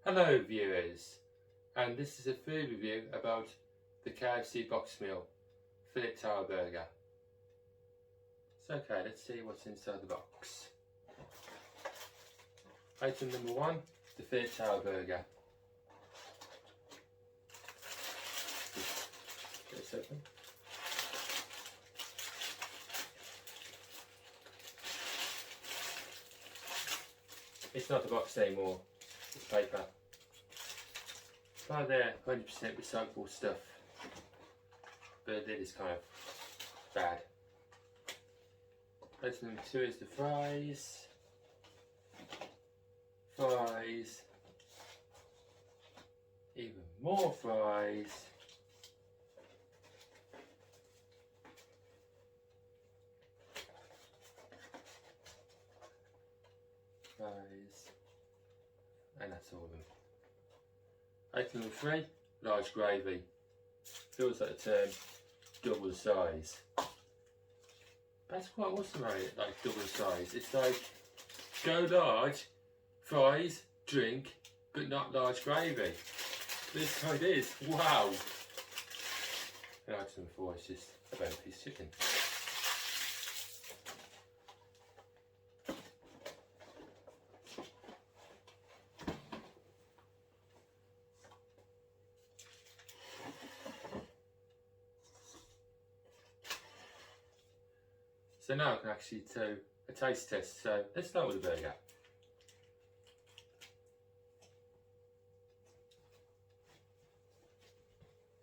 Hello viewers, and this is a food review about the KFC box meal, Tower Burger. So okay, let's see what's inside the box. Item number 1, the Tower Burger. Get this open. It's not a box anymore, it's paper. By there, 100% recyclable stuff, but the lid is kind of bad. Item number 2 is the fries. Fries. Even more fries. Fries. And that's all of them. Item number 3, large gravy. Feels like the term double the size. That's quite awesome about it, like double the size. It's like, go large, fries, drink, but not large gravy. This is how it is, wow! And item number 4 is just a bone piece of chicken. So now I can actually do a taste test. So let's start with the burger.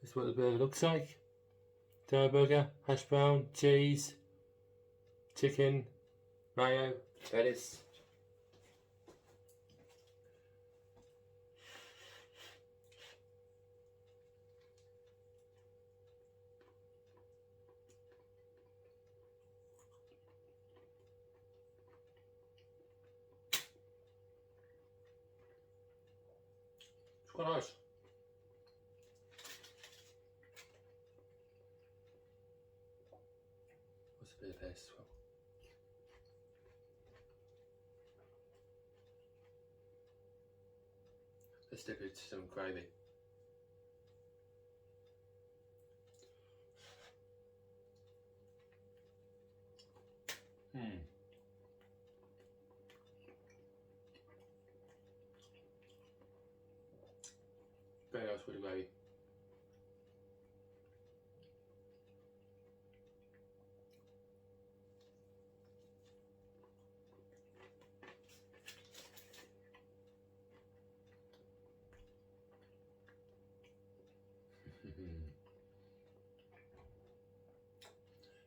This is what the burger looks like. Tower burger, hash brown, cheese, chicken, mayo, lettuce. It's quite nice. What's a bit of this as well? Let's dip it to some gravy. Very nice with the gravy.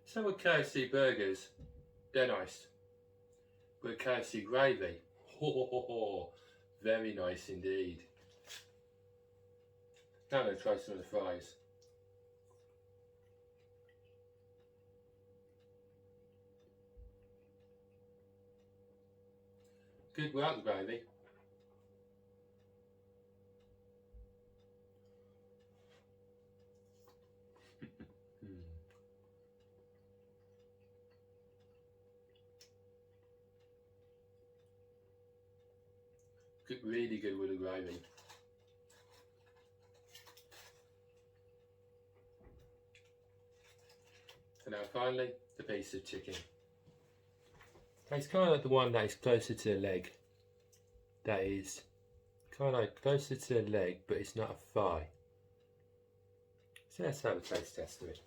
So with KFC burgers, they're nice. With KFC gravy, very nice indeed. Now I'm going to try some of the fries. Good without the gravy. Good, really good with the gravy. And now finally, the piece of chicken. It's kind of like the one that is closer to the leg. That is kind of like closer to the leg, but it's not a thigh. So let's have a taste test of it.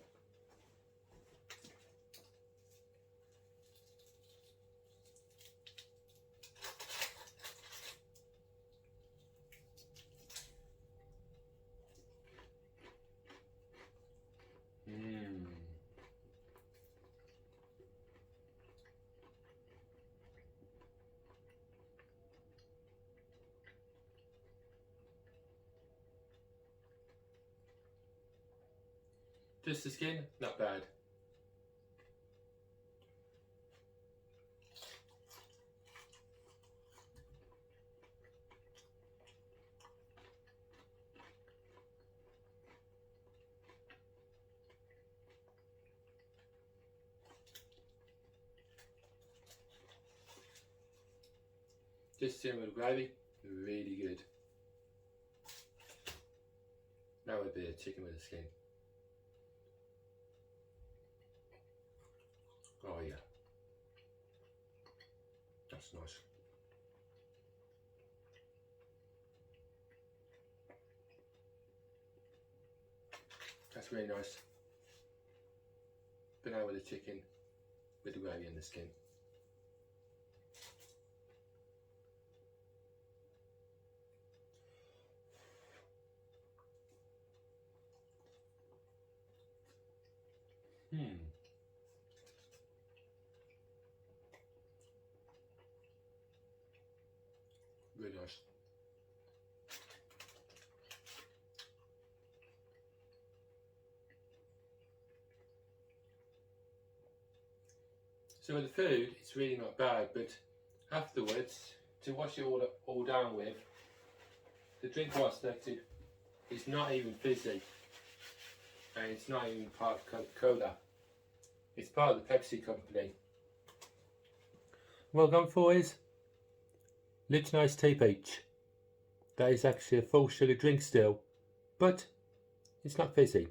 Just the skin, not bad. Just skin with gravy, really good. chicken with the skin. Oh yeah, that's nice. That's really nice. Banana with the chicken, with the gravy and the skin. Really nice. So the food, it's really not bad, but afterwards, to wash it all down with, the drink I selected is not even fizzy, and it's not even part of Coca-Cola. It's part of the Pepsi company. Well gone, boys. Lipton iced tea peach. That is actually a full sugar drink still, but it's not fizzy.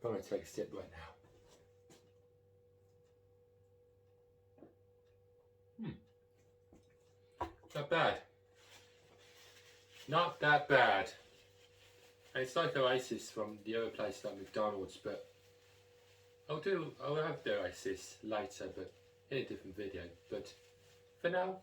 I'm going to take a sip right now. Not bad. Not that bad. And it's like Oasis from the other place like McDonald's, but I'll have the Oasis later, but in a different video. But for now,